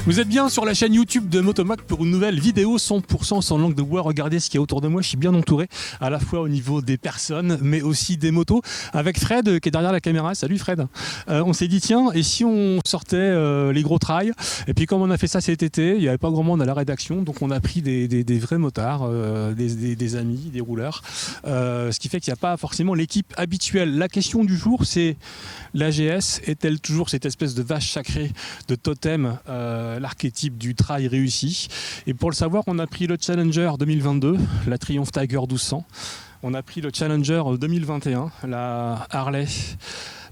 Vous êtes bien sur la chaîne YouTube de Motomac pour une nouvelle vidéo 100% sans langue de bois. Regardez ce qu'il y a autour de moi, je suis bien entouré à la fois au niveau des personnes mais aussi des motos avec Fred qui est derrière la caméra. Salut Fred. On s'est dit tiens, et si on sortait les gros trails? Et puis comme on a fait ça cet été, il n'y avait pas grand monde à la rédaction, donc on a pris des vrais motards, des amis, des rouleurs, ce qui fait qu'il n'y a pas forcément l'équipe habituelle. La question du jour, c'est l'AGS est-elle toujours cette espèce de vache sacrée, de totem, l'archétype du trail réussi? Et pour le savoir, on a pris le Challenger 2022, la Triumph Tiger 1200. On a pris le Challenger 2021, la Harley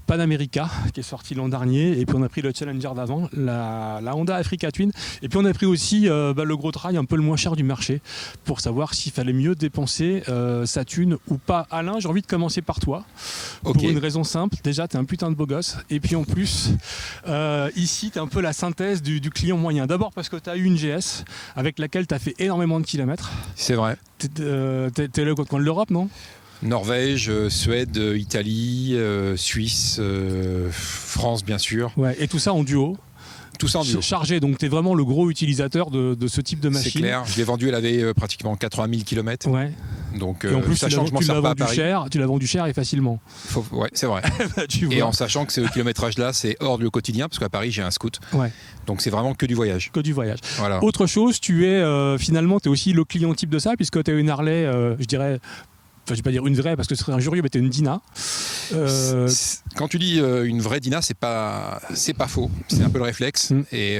Pan America qui est sorti l'an dernier, et puis on a pris le Challenger d'avant, la Honda Africa Twin, et puis on a pris aussi le gros trail un peu le moins cher du marché pour savoir s'il fallait mieux dépenser sa thune ou pas. Alain, j'ai envie de commencer par toi, pour une raison simple. Déjà t'es un putain de beau gosse, et puis en plus ici t'es un peu la synthèse du client moyen. D'abord parce que t'as eu une GS avec laquelle t'as fait énormément de kilomètres. C'est vrai. T'es le coin de l'Europe, non? Norvège, Suède, Italie, Suisse, France bien sûr. Ouais, et tout ça en duo. Tout ça en duo. Chargé, donc tu es vraiment le gros utilisateur de ce type de machine. C'est clair, je l'ai vendu, elle avait pratiquement 80 000 km. Ouais. Donc, et en plus, sachant que je m'en sers pas à Paris. Tu l'as vendu cher et facilement. Ouais, c'est vrai. Et en sachant que ce kilométrage-là, c'est hors du quotidien, parce qu'à Paris, j'ai un scoot. Ouais. Donc c'est vraiment que du voyage. Que du voyage. Voilà. Autre chose, tu es finalement, tu es aussi le client type de ça, puisque tu as une Harley, je dirais. Enfin, je ne vais pas dire une vraie parce que ce serait injurieux, mais tu es une Dyna. Quand tu dis une vraie Dyna, c'est pas faux. C'est un peu le réflexe. Et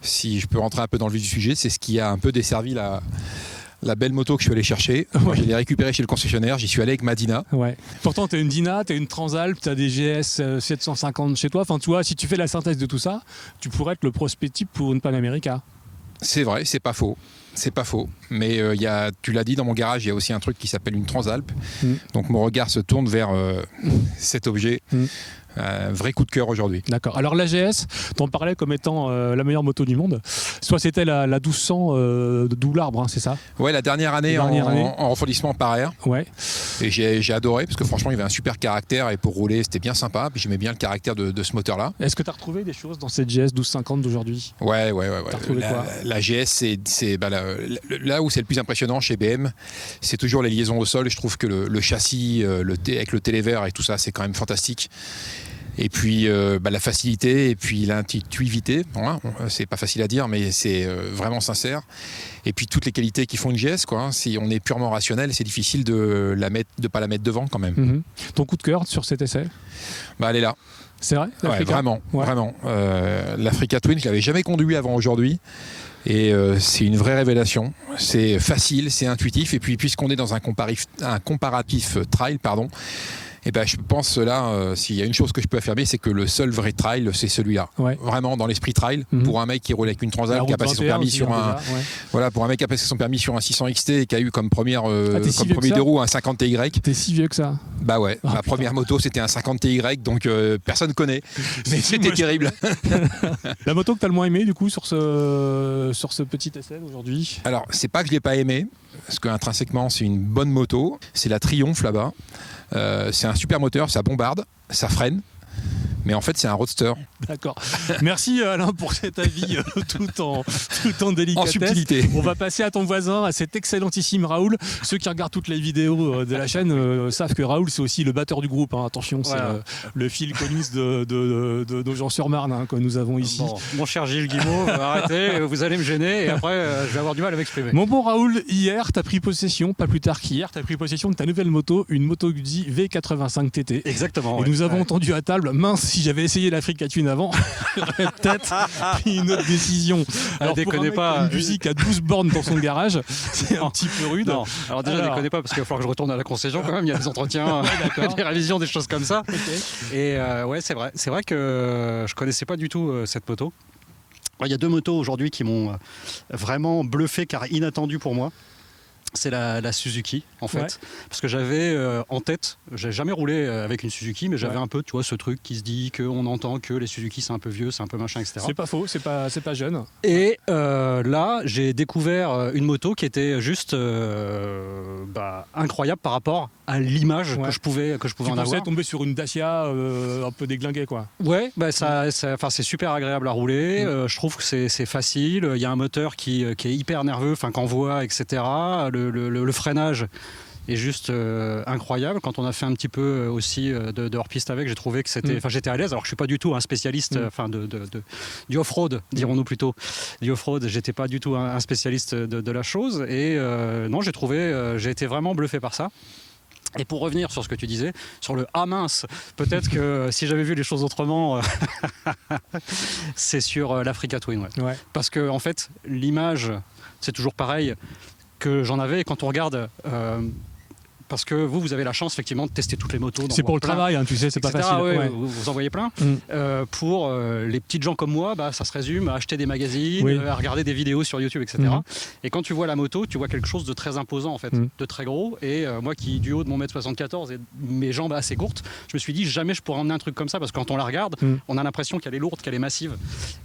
si je peux rentrer un peu dans le vif du sujet, c'est ce qui a un peu desservi la belle moto que je suis allé chercher. Moi, je l'ai récupérée chez le concessionnaire, j'y suis allé avec ma Dyna. Ouais. Pourtant, tu es une Dyna, tu es une Transalp, tu as des GS 750 chez toi. Enfin, tu vois, si tu fais la synthèse de tout ça, tu pourrais être le prospect type pour une Pan America. C'est vrai, c'est pas faux. C'est pas faux, mais tu l'as dit, dans mon garage, il y a aussi un truc qui s'appelle une Transalp. Donc mon regard se tourne vers cet objet. Vrai coup de cœur aujourd'hui. D'accord. Alors l'AGS, t'en parlais comme étant la meilleure moto du monde. Soit c'était la 1200 de Doul-Arbre, hein, c'est ça? Ouais, la dernière année en refroidissement par air. Ouais. Et j'ai adoré parce que franchement, il y avait un super caractère et pour rouler, c'était bien sympa. Puis j'aimais bien le caractère de ce moteur-là. Est-ce que tu as retrouvé des choses dans cette GS 1250 d'aujourd'hui? Ouais. T'as retrouvé quoi? La GS, c'est là où c'est le plus impressionnant chez BM, c'est toujours les liaisons au sol. Je trouve que le châssis, avec le télévert et tout ça, c'est quand même fantastique. Et puis la facilité et puis l'intuitivité, c'est pas facile à dire, mais c'est vraiment sincère. Et puis toutes les qualités qui font une GS, quoi. Si on est purement rationnel, c'est difficile de pas la mettre devant quand même. Ton coup de cœur sur cet essai? Elle est là. C'est vrai? Ouais, vraiment. L'Africa Twin, je l'avais jamais conduit avant aujourd'hui. Et c'est une vraie révélation. C'est facile, c'est intuitif. Et puis puisqu'on est dans un comparatif trail, et je pense là, s'il y a une chose que je peux affirmer, c'est que le seul vrai trail, c'est celui-là. Ouais. Vraiment dans l'esprit trail, pour un mec qui roule avec une Transalp, qui a passé son permis sur pour un mec qui a passé son permis sur un 600 XT et qui a eu comme premier deux roues un 50 TY. T'es si vieux que ça? Bah ouais, ma première moto c'était un 50 TY, donc personne connaît. Mais c'était terrible. La moto que t'as le moins aimé du coup sur ce petit essai aujourd'hui? Alors c'est pas que je l'ai pas aimé, parce qu'intrinsèquement c'est une bonne moto. C'est la Triumph là-bas. C'est un super moteur, ça bombarde, ça freine, mais en fait c'est un roadster. D'accord. Merci Alain pour cet avis tout en délicatesse. En subtilité. On va passer à ton voisin, à cet excellentissime Raoul. Ceux qui regardent toutes les vidéos de la chaîne savent que Raoul c'est aussi le batteur du groupe. Hein. Attention, c'est le Phil Collins de Nogent-sur-Marne que nous avons ici. Bon, mon cher Gilles Guimau, arrêtez, vous allez me gêner et après je vais avoir du mal à m'exprimer. Mon bon Raoul, hier tu as pris possession, pas plus tard qu'hier, tu as pris possession de ta nouvelle moto, une Moto Guzzi V85 TT. Exactement. Et nous avons entendu à table, mince, si j'avais essayé l'Africa Twin avant, j'aurais peut-être pris une autre décision. Alors déconnez pas. Une musique à 12 bornes dans son garage, c'est un petit peu rude. Non. Alors déjà, déconnez pas parce qu'il va falloir que je retourne à la concession quand même. Il y a des entretiens, des révisions, des choses comme ça. Okay. Et c'est vrai. C'est vrai que je connaissais pas du tout cette moto. Il y a deux motos aujourd'hui qui m'ont vraiment bluffé car inattendu pour moi. c'est la Suzuki en fait, Ouais. parce que j'avais en tête, j'ai jamais roulé avec une Suzuki, mais j'avais un peu, tu vois, ce truc qui se dit qu'on entend que les Suzuki c'est un peu vieux, c'est un peu machin, etc. C'est pas faux, c'est pas jeune. Et là, j'ai découvert une moto qui était juste incroyable par rapport à l'image Ouais. que je pouvais Tu en pensais avoir. tomber sur une Dacia un peu déglinguée, quoi. Ouais, c'est super agréable à rouler. Je trouve que c'est facile. Il y a un moteur qui est hyper nerveux, qu'en voit, etc. Le freinage est juste incroyable. Quand on a fait un petit peu aussi de hors-piste avec, j'ai trouvé que j'étais à l'aise. Alors que je suis pas du tout un spécialiste du off-road, dirons-nous plutôt. Du off-road, j'étais pas du tout un spécialiste de la chose. Et non, j'ai été vraiment bluffé par ça. Et pour revenir sur ce que tu disais, sur le ah mince, peut-être que si j'avais vu les choses autrement, c'est sur l'Africa Twin. Ouais. Ouais. Parce que en fait, l'image, c'est toujours pareil que j'en avais. Et quand on regarde, parce que vous avez la chance effectivement de tester toutes les motos. C'est pour le plein, travail, hein, tu sais, c'est pas etc. facile. Ouais, Ouais. vous en voyez plein. Pour les petites gens comme moi, ça se résume à acheter des magazines, Oui. à regarder des vidéos sur YouTube, etc. Et quand tu vois la moto, tu vois quelque chose de très imposant en fait, de très gros. Et moi qui du haut de mon mètre 74 et mes jambes assez courtes, je me suis dit jamais je pourrais emmener un truc comme ça, parce que quand on la regarde, on a l'impression qu'elle est lourde, qu'elle est massive.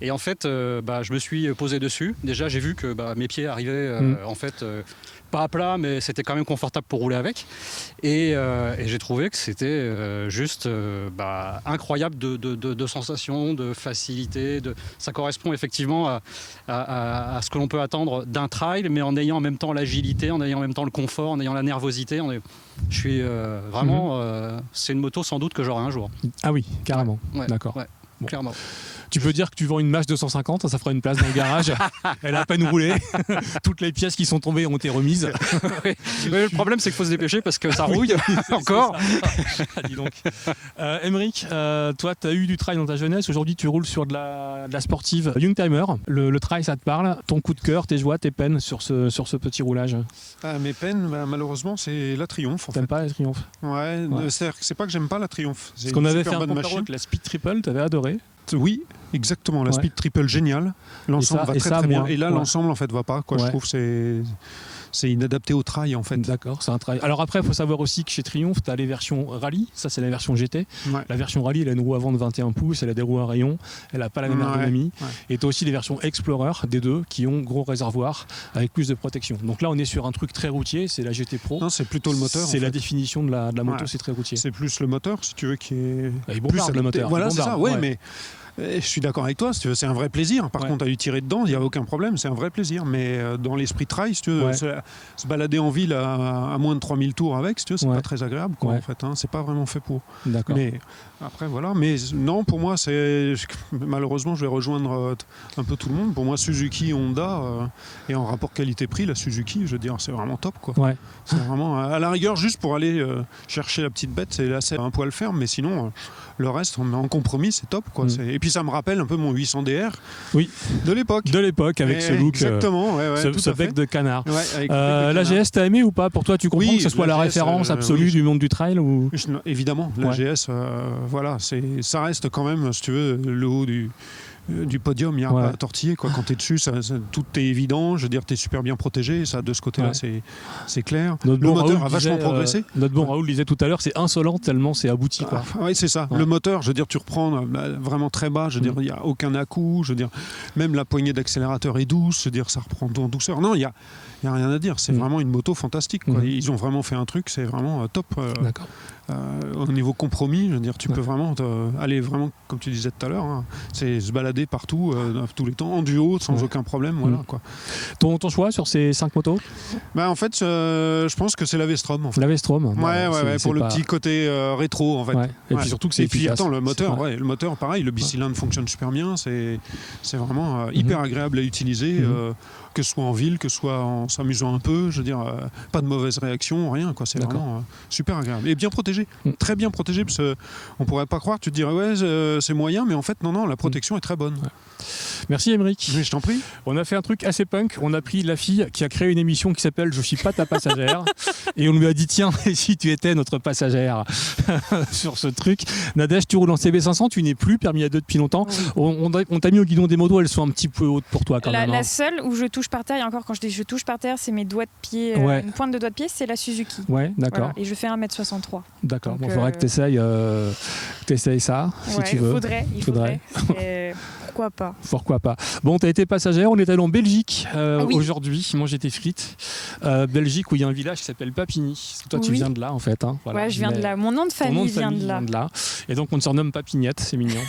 Et en fait, je me suis posé dessus. Déjà, j'ai vu que mes pieds arrivaient en fait pas à plat, mais c'était quand même confortable pour rouler avec. Et j'ai trouvé que c'était juste incroyable de sensations, de facilité. Ça correspond effectivement à ce que l'on peut attendre d'un trail, mais en ayant en même temps l'agilité, en ayant en même temps le confort, en ayant la nervosité. Je suis vraiment... c'est une moto sans doute que j'aurai un jour. Ah oui, carrément. Ouais, D'accord. ouais, Bon. clairement. Tu peux dire que tu vends une Mach 250, ça fera une place dans le garage. Elle a à peine roulé. Toutes les pièces qui sont tombées ont été remises. Oui. Le problème, c'est qu'il faut se dépêcher parce que ça rouille encore. Dis donc. Aymeric, toi, tu as eu du trail dans ta jeunesse. Aujourd'hui, tu roules sur de la sportive Youngtimer. Le trail, ça te parle. Ton coup de cœur, tes joies, tes peines sur ce petit roulage. Mes peines, malheureusement, c'est la Triumph. T'aimes pas la Triumph? Ouais. C'est pas que j'aime pas la Triumph. C'est Parce qu'on une avait super fait un bonne comparo machine. avec la Speed Triple, t'avais adoré. Oui, exactement. La Ouais. Speed Triple, génial. L'ensemble va très très bien. moins. Et là, Ouais. l'ensemble, en fait, va pas. Ouais. Je trouve que c'est inadapté au trail, en fait. D'accord, c'est un trail. Alors après, il faut savoir aussi que chez Triumph, tu as les versions rallye, ça c'est la version GT. Ouais. La version rallye, elle a une roue avant de 21 pouces, elle a des roues à rayon, elle n'a pas la même Ouais, ergonomie. ouais. Et tu as aussi les versions Explorer, des deux, qui ont gros réservoir avec plus de protection. Donc là, on est sur un truc très routier, c'est la GT Pro. Non, c'est plutôt le moteur. C'est en la fait. définition de la moto, Ouais. c'est très routier. C'est plus le moteur, si tu veux, qui est Il plus bombarde le adapté. moteur. Voilà, il c'est ça. bombarde, Ouais, ouais. mais je suis d'accord avec toi. Si tu veux, c'est un vrai plaisir. Par Ouais. contre, à lui tirer dedans, il n'y a aucun problème. C'est un vrai plaisir. Mais dans l'esprit trail, si tu veux, Ouais. se balader en ville à moins de 3000 tours avec, si tu veux, c'est Ouais. pas très agréable, quoi, Ouais. en fait. Hein. C'est pas vraiment fait pour. D'accord. Mais après, voilà. Mais non, pour moi, malheureusement, je vais rejoindre un peu tout le monde. Pour moi, Suzuki, Honda, et en rapport qualité-prix, la Suzuki, je veux dire, c'est vraiment top, quoi. Ouais. C'est vraiment, à la rigueur, juste pour aller chercher la petite bête, c'est là, c'est un poil ferme, mais sinon, le reste, en compromis, c'est top, quoi. Et puis, ça me rappelle un peu mon 800DR Oui. de l'époque. De l'époque, avec ce look, Exactement, ouais, ce tout à bec fait. de canard. Ouais, avec La le bec de canard. GS, t'as aimé ou pas? Pour toi, tu comprends Oui, que ce soit la la GS, référence absolue oui. du monde du trail ou... Évidemment, la Ouais. GS, voilà, ça reste quand même, si tu veux, le haut du podium, il n'y a Ouais. pas à tortiller, quoi. Quand tu es dessus, tout est évident, je veux dire, tu es super bien protégé, ça, de ce côté-là, Ouais. c'est clair. Notre Le bon moteur Raoul a vachement disait, progressé. Notre bon Raoul disait tout à l'heure, c'est insolent tellement c'est abouti, quoi. Oui, c'est ça. Ouais. Le moteur, je veux dire, tu reprends vraiment très bas. Je veux dire, il n'y a aucun à-coup. Je veux dire, même la poignée d'accélérateur est douce. Je veux dire, ça reprend en douceur. Non, il n'y a rien à dire. C'est vraiment une moto fantastique, quoi. Ils ont vraiment fait un truc, c'est vraiment top. D'accord. Au niveau compromis, je veux dire, tu Ouais. peux vraiment aller vraiment, comme tu disais tout à l'heure, hein, c'est se balader partout, tous les temps, en duo, sans aucun problème. Voilà, quoi. Ton choix sur ces 5 motos? En fait, je pense que c'est la V-Strom. En fait. La V-Strom. Ouais, pour le petit côté rétro, en fait. Ouais. Et Ouais. puis surtout que c'est Et puis efficace. attends, le moteur, C'est- le moteur, pareil, le bicylindre fonctionne super bien. C'est vraiment hyper agréable à utiliser, que ce soit en ville, que ce soit en s'amusant un peu. Je veux dire, pas de mauvaise réaction, rien, quoi. C'est D'accord. vraiment super agréable et bien protégé, très bien protégé, parce qu'on pourrait pas croire. Tu te dirais ouais, c'est moyen, mais en fait non, la protection est très bonne. Ouais. Merci Aymeric. Mais je t'en prie. On a fait un truc assez punk. On a pris la fille qui a créé une émission qui s'appelle Je suis pas ta passagère et on lui a dit tiens, et si tu étais notre passagère sur ce truc. Nadège, tu roules en CB500, tu n'es plus permis à deux depuis longtemps. On t'a mis au guidon des motos, elles sont un petit peu hautes pour toi quand même. La hein. seule où je touche touche par terre, et encore quand je dis je touche par terre, c'est mes doigts de pied, une pointe de doigt de pied, c'est la Suzuki. Ouais, d'accord. Voilà. Et je fais 1m63. D'accord, il faudrait que tu essayes ça, si tu veux. Il faudrait. Pourquoi pas. Bon, tu as été passagère, on est allé en Belgique oui. aujourd'hui, manger tes frites. Belgique où il y a un village qui s'appelle Papigny. Toi, tu viens de là en fait. Hein, voilà. Ouais, je viens de là. Mon nom de famille vient de là. Et donc on te surnomme Papignette, c'est mignon.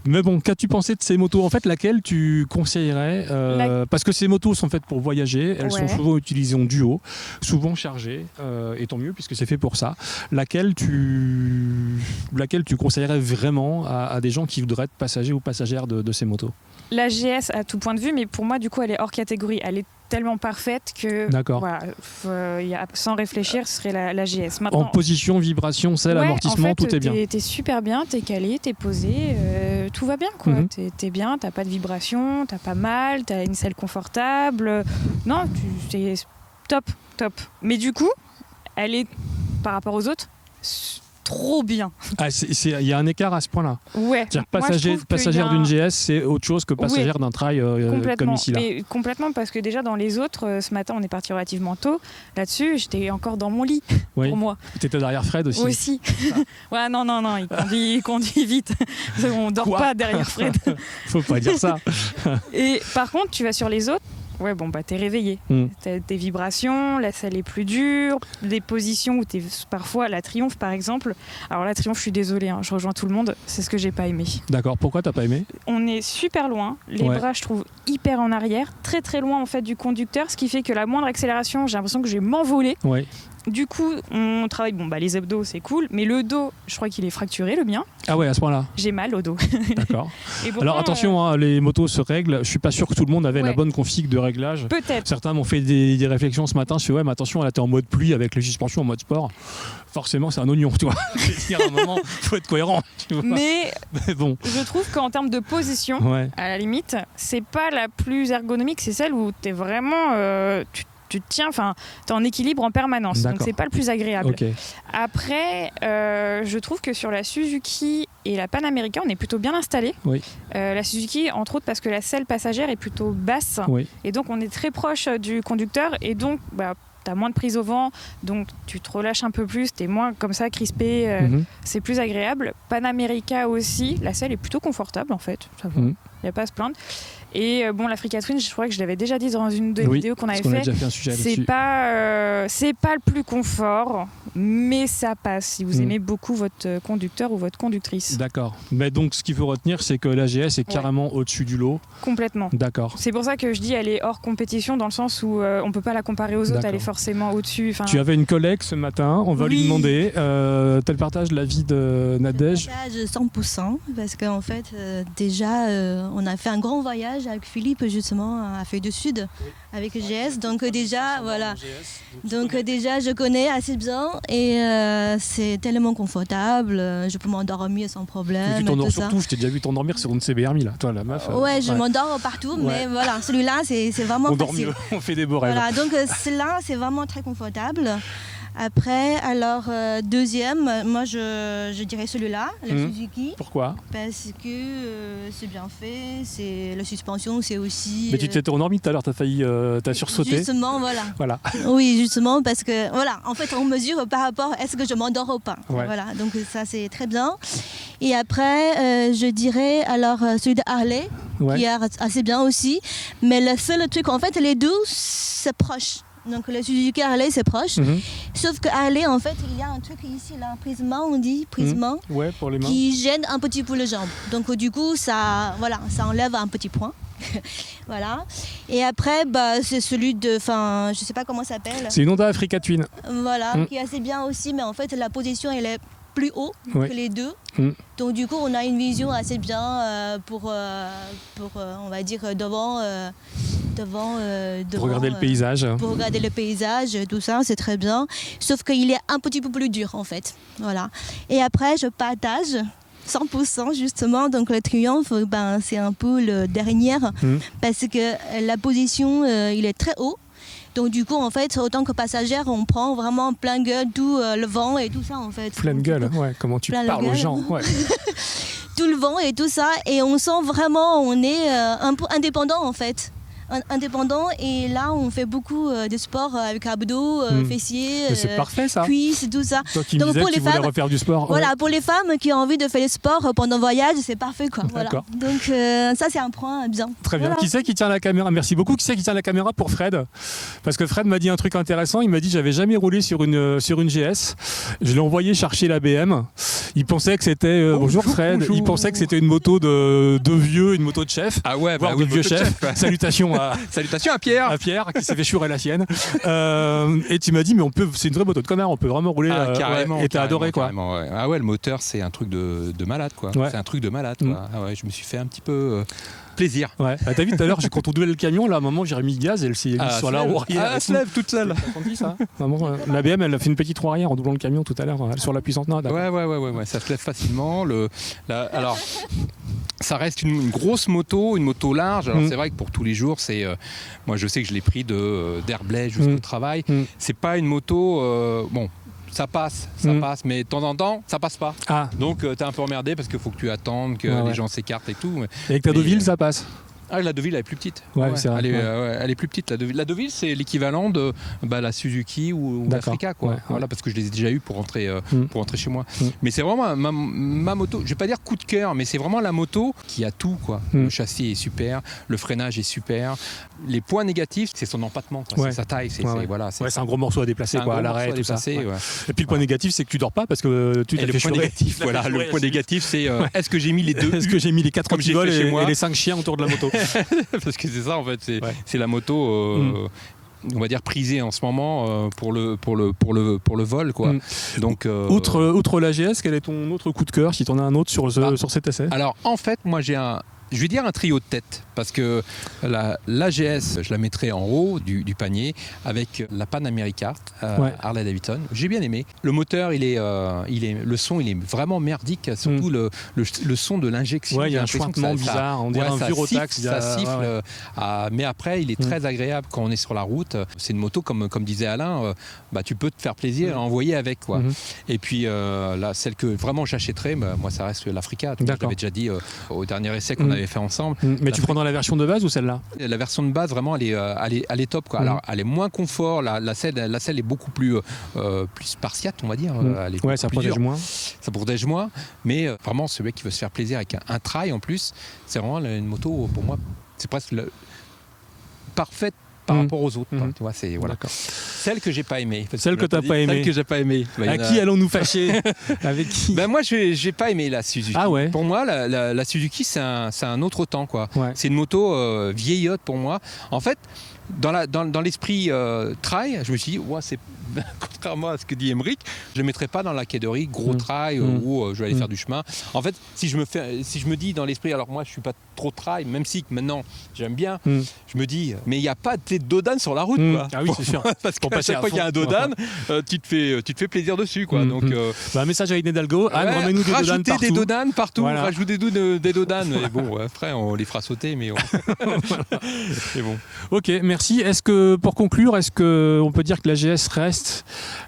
Mais bon, qu'as-tu pensé de ces motos? En fait, laquelle tu conseillerais parce que ces motos sont faites pour voyager, elles sont souvent utilisées en duo, souvent chargées, et tant mieux puisque c'est fait pour ça. Laquelle tu conseillerais vraiment à des gens qui voudraient être passagers ou passagères de ces motos? La GS à tout point de vue, mais pour moi, du coup, elle est hors catégorie. Elle est tellement parfaite que, sans réfléchir, ce serait la GS. Maintenant, en position, vibration, selle, amortissement, tout est bien. T'es super bien, t'es calé, t'es posé, tout va bien, quoi. T'es bien, t'as pas de vibration, t'as pas mal, t'as une selle confortable. Non, c'est top. Mais du coup, elle est, par rapport aux autres, trop bien. Il y a un écart à ce point-là. Ouais. Passagère d'une GS, c'est autre chose que passagère d'un trail comme ici là. Mais complètement, parce que déjà dans les autres, ce matin on est parti relativement tôt. Là-dessus, j'étais encore dans mon lit pour moi. Tu étais derrière Fred aussi. Ouais, non, il conduit vite. On dort pas derrière Fred. Faut pas dire ça. Et par contre, tu vas sur les autres. Ouais, bon, t'es réveillé. T'as des vibrations, la selle est plus dure, des positions où t'es parfois, la Triumph par exemple. Alors la Triumph, je suis désolée, je rejoins tout le monde, c'est ce que j'ai pas aimé. D'accord, pourquoi t'as pas aimé? On est super loin, les bras je trouve hyper en arrière, très très loin en fait du conducteur, ce qui fait que la moindre accélération, j'ai l'impression que je vais m'envoler. Ouais. Du coup, on travaille, les abdos c'est cool, mais le dos, je crois qu'il est fracturé, le mien. Ah ouais, à ce point-là. J'ai mal au dos. D'accord. Alors attention, les motos se règlent. Je suis pas sûr que tout le monde avait la bonne config de réglage. Peut-être. Certains m'ont fait des réflexions ce matin. Je suis mais attention, là t'es en mode pluie avec les suspensions en mode sport. Forcément, c'est un oignon, tu vois. À un moment, faut être cohérent. Tu vois. Mais bon. Je trouve qu'en termes de position, à la limite, c'est pas la plus ergonomique. C'est celle où t'es vraiment, tu te tiens, t'es en équilibre en permanence, donc c'est pas le plus agréable. Okay. Après, je trouve que sur la Suzuki et la Panamérica, on est plutôt bien installé. Oui. La Suzuki, entre autres, parce que la selle passagère est plutôt basse, et donc on est très proche du conducteur, et donc t'as moins de prise au vent, donc tu te relâches un peu plus, t'es moins comme ça crispé, c'est plus agréable. Panamérica aussi, la selle est plutôt confortable en fait, ça va, y a pas à se plaindre. Et l'Africa Twin, je crois que je l'avais déjà dit dans une des vidéos qu'on avait fait. C'est pas le plus confort, mais ça passe si vous aimez beaucoup votre conducteur ou votre conductrice. D'accord. Mais donc ce qu'il faut retenir, c'est que la GS est carrément au-dessus du lot. Complètement. D'accord. C'est pour ça que je dis elle est hors compétition dans le sens où on peut pas la comparer aux autres. Elle est forcément au-dessus. Tu avais une collègue ce matin. On va lui demander. Tu partages l'avis de Nadège? Je partage 100% parce qu'en fait déjà on a fait un grand voyage avec Philippe justement à Feuille de Sud avec GS, donc déjà voilà, donc déjà je connais assez bien et c'est tellement confortable, je peux m'endormir sans problème. Tu t'endors surtout, je t'ai déjà vu t'endormir sur une CBR 1000 là, toi la meuf. Je m'endors partout, mais voilà, celui-là c'est vraiment facile. On fait des beaux rêves. Voilà, donc celui-là c'est vraiment très confortable. Après, alors deuxième, moi je dirais celui-là, la Suzuki. Pourquoi? Parce que c'est bien fait, c'est la suspension, c'est aussi. Mais tu t'étais endormi tout à l'heure, t'as sursauté. Justement, voilà. Oui, justement, parce que voilà, en fait, on mesure par rapport à est-ce que je m'endors ou pas. Ouais. Voilà, donc ça c'est très bien. Et après, je dirais alors celui de Harley, qui est assez bien aussi. Mais le seul truc, en fait, les deux c'est proche. Donc le Suzuki Harley c'est proche, sauf que Harley en fait il y a un truc ici là, un prisma on dit, pour les mains, qui gêne un petit peu les jambes. Donc du coup ça enlève un petit point. Voilà. Et après c'est celui de, je sais pas comment ça s'appelle. C'est une Honda Africa Twin. Voilà, qui est assez bien aussi, mais en fait la position elle est plus haut que les deux. Donc du coup on a une vision assez bien pour on va dire devant pour regarder le paysage. Pour regarder le paysage, tout ça, c'est très bien. Sauf qu'il est un petit peu plus dur en fait. Voilà. Et après je partage 100% justement, donc le Triumph, c'est un peu le dernier parce que la position il est très haut. Donc du coup en fait autant que passagère on prend vraiment plein gueule tout le vent et tout ça en fait. Plein gueule, comment tu parles aux gens. Tout le vent et tout ça et on sent vraiment on est un peu indépendant en fait. indépendant. Et là, on fait beaucoup de sport avec abdos, fessiers, c'est parfait, ça. Cuisses, tout ça. Toi qui me disais que tu voulais refaire du sport. Voilà, pour les femmes qui ont envie de faire le sport pendant le voyage, c'est parfait, quoi. Voilà. Donc ça, c'est un point bien. Très bien. Voilà. Qui c'est qui tient la caméra? Merci beaucoup. Qui c'est qui tient la caméra pour Fred? Parce que Fred m'a dit un truc intéressant. Il m'a dit j'avais jamais roulé sur une GS. Je l'ai envoyé chercher la BM. Il pensait que c'était bonjour Fred. Il pensait que c'était une moto de vieux, une moto de chef. Ah ouais, voire de vieux chef. Salutations à Pierre. À Pierre qui s'est fait chourer la sienne. Et tu m'as dit mais c'est une vraie moto de connard. On peut vraiment rouler. Carrément. Et t'as adoré quoi. Ouais. Ah ouais, le moteur c'est un truc de malade quoi. Ouais. C'est un truc de malade quoi. Ah ouais, je me suis fait un petit peu plaisir. Ouais. T'as vu tout à l'heure quand on doublait le camion là, à un moment j'ai remis le gaz et elle s'est mise sur la roue arrière. Elle se lève toute seule. Ça la BM elle a fait une petite roue arrière en doublant le camion tout à l'heure sur la puissance nord. Ouais, ça se lève facilement. Alors ça reste une grosse moto, une moto large. Alors c'est vrai que pour tous les jours, moi je sais que je l'ai pris d'Herblay jusqu'au travail. C'est pas une moto ça passe, mais de temps en temps, ça passe pas. Donc t'es un peu emmerdé parce qu'il faut que tu attendes que les gens s'écartent et tout. Et avec ta Deauville, ça passe? La Deauville, elle est plus petite. C'est vrai. Elle est plus petite. La Deauville, c'est l'équivalent de la Suzuki ou l'Africa, quoi. Voilà, parce que je les ai déjà eu pour rentrer chez moi. Mais c'est vraiment ma moto. Je vais pas dire coup de cœur, mais c'est vraiment la moto qui a tout, quoi. Le châssis est super, le freinage est super. Les points négatifs, c'est son empattement, quoi. C'est sa taille. C'est un gros morceau à déplacer, quoi, à l'arrêt, tout ça. Et puis le point négatif, c'est que tu dors pas parce que tu t'es fait chourer. Le point négatif, c'est est-ce que j'ai mis les deux? Est-ce que j'ai mis les 4 antivols et les 5 chiens autour de la moto? Parce que c'est ça en fait, c'est la moto on va dire prisée en ce moment pour le vol quoi. Donc outre la GS, quel est ton autre coup de cœur si tu en as un autre sur cet essai? Alors en fait, moi je vais dire un trio de tête parce que l'AGS, je la mettrai en haut du panier avec la Pan America Harley Davidson. J'ai bien aimé. Le moteur, le son, il est vraiment merdique, surtout le son de l'injection. Il y a un chuintement bizarre, on dirait un vieux Rotax. Ça siffle, mais après, il est très agréable quand on est sur la route. C'est une moto, comme disait Alain, tu peux te faire plaisir à envoyer avec. Quoi. Et puis, celle que vraiment j'achèterais, moi, ça reste l'Africa. Je l'avais déjà dit au dernier essai qu'on avait fait ensemble. Mais tu prends dans la version de base ou celle-là? La version de base, vraiment, elle est top. Quoi. Alors, elle est moins confort. La selle est beaucoup plus spartiate, on va dire. Ça protège moins. Ça protège moins. Mais vraiment, celui qui veut se faire plaisir avec un trail en plus, c'est vraiment une moto, pour moi, c'est presque parfaite par rapport aux autres. Tu vois, celle que j'ai pas aimée. Celle que t'as pas aimée. Celle que j'ai pas aimée. À qui allons-nous fâcher? Avec qui? Moi, j'ai pas aimé la Suzuki. Ah ouais. Pour moi, la Suzuki, c'est un autre temps, quoi. C'est une moto vieillotte pour moi. En fait, dans l'esprit trail, je me suis dit, c'est contrairement à ce que dit Emmerich, je ne le mettrai pas dans la catégorie gros trail où je vais aller faire du chemin. En fait, si je me dis dans l'esprit, alors moi je suis pas trop trail, même si maintenant j'aime bien, je me dis, mais il n'y a pas de dodane sur la route. Quoi. Ah oui, c'est sûr. Parce qu'à chaque fois qu'il y a un dodane, tu te fais plaisir dessus. Quoi. Donc, un message à Inès Hidalgo, Anne, remets-nous des dodanes partout. Des dodanes partout, rajoute des dodanes. Et bon, après on les fera sauter, mais c'est bon. Ok, merci. Est-ce que, pour conclure, on peut dire que la GS reste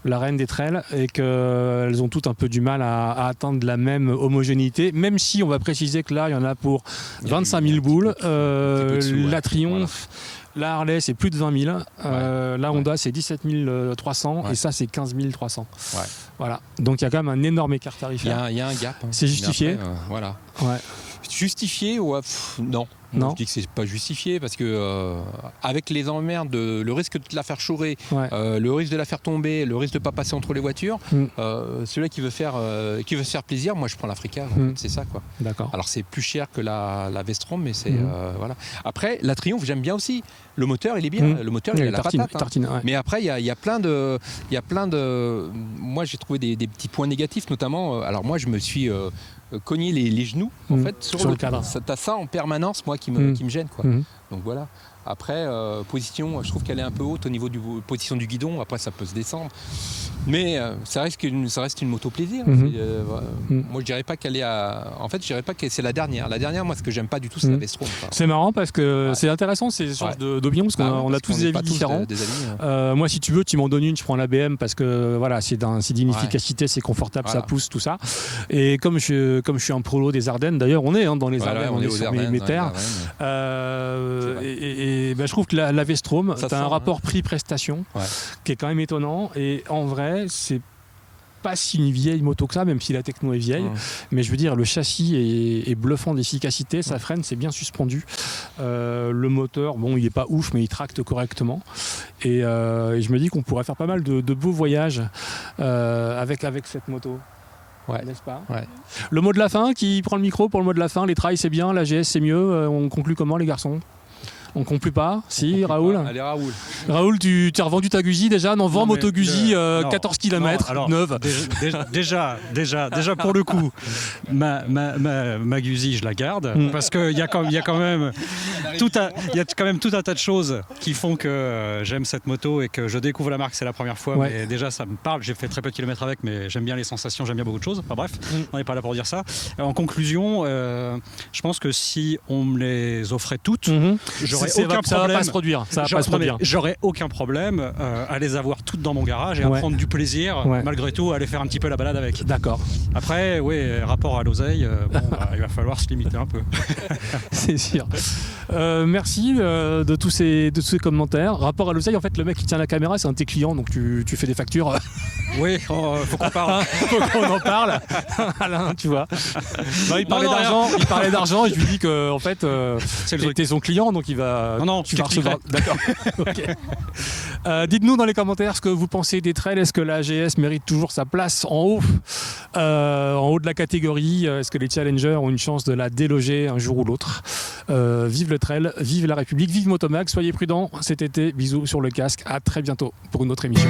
la reine des trails et qu'elles ont toutes un peu du mal à atteindre la même homogénéité, même si on va préciser que là, il y en a pour 25 000 boules. La Triumph, la Harley, c'est plus de 20 000. La Honda, c'est 17 300 et ça, c'est 15 300. Voilà. Donc il y a quand même un énorme écart tarifaire. Il y a un gap. C'est justifié. Voilà. Justifié non. Je dis que c'est pas justifié parce que avec les emmerdes, le risque de la faire chourer, le risque de la faire tomber, le risque de pas passer entre les voitures, celui-là qui veut se faire plaisir, moi je prends l'Africa, c'est ça quoi. D'accord. Alors c'est plus cher que la Vestrom, mais c'est voilà. Après la Triumph j'aime bien aussi. Le moteur il est bien, le moteur il a la patate. Tartine, Mais après il y a plein de, moi j'ai trouvé des petits points négatifs notamment. Alors moi je me suis cogner les genoux en fait sur le cadre. T'as ça en permanence moi qui me gêne quoi. Donc voilà. Après position, je trouve qu'elle est un peu haute au niveau du position du guidon. Après ça peut se descendre, mais ça reste une moto plaisir. Moi je dirais pas qu'elle est en fait je dirais pas que c'est la dernière. La dernière moi ce que j'aime pas du tout c'est la Vestrom. C'est marrant parce que c'est intéressant ces sortes d'opinions parce qu'on a tous des avis différents. Moi si tu veux tu m'en donnes une, je prends la BM parce que voilà c'est d'une efficacité, c'est confortable, ça pousse tout ça. Et comme je suis un prolo des Ardennes, d'ailleurs on est dans les Ardennes, on est sur mes terres. je trouve que la V-Strom, tu as un rapport prix-prestation qui est quand même étonnant. Et en vrai, c'est pas si une vieille moto que ça, même si la techno est vieille. Mais je veux dire, le châssis est bluffant d'efficacité, ça freine, c'est bien suspendu. Le moteur, bon, il est pas ouf, mais il tracte correctement. Et je me dis qu'on pourrait faire pas mal de beaux voyages avec cette moto. N'est-ce pas ? Le mot de la fin, qui prend le micro pour le mot de la fin? Les trails c'est bien, la GS c'est mieux. On conclut comment les garçons? On conclut pas? Si, Raoul? Allez, Raoul. Raoul, tu as revendu ta Guzzi déjà? Non, vends Moto Guzzi 14 km, neuve. Déjà, pour le coup, ma Guzzi, je la garde. Parce qu'il y a quand même tout un tas de choses qui font que j'aime cette moto et que je découvre la marque, c'est la première fois. Mais déjà, ça me parle. J'ai fait très peu de kilomètres avec, mais j'aime bien les sensations, j'aime bien beaucoup de choses. Enfin bref, on n'est pas là pour dire ça. En conclusion, je pense que si on me les offrait toutes, ça va pas se produire. J'aurais aucun problème à les avoir toutes dans mon garage et à prendre du plaisir, malgré tout, à aller faire un petit peu la balade avec. D'accord. Après, rapport à l'oseille, il va falloir se limiter un peu. C'est sûr. Merci de tous ces commentaires. Rapport à l'oseille, en fait, le mec qui tient la caméra, c'est un de tes clients, donc tu fais des factures. Oui, faut qu'on parle. Faut qu'on en parle. Alain, tu vois. Non, il parlait d'argent et je lui dis que en fait, t'es son client, donc il va. Tu vas recevoir. D'accord. Okay. Dites-nous dans les commentaires ce que vous pensez des trails. Est-ce que la GS mérite toujours sa place en haut de la catégorie? Est-ce que les challengers ont une chance de la déloger un jour ou l'autre? Vive le trail, vive la République, vive Motomag. Soyez prudents cet été. Bisous sur le casque. À très bientôt pour une autre émission.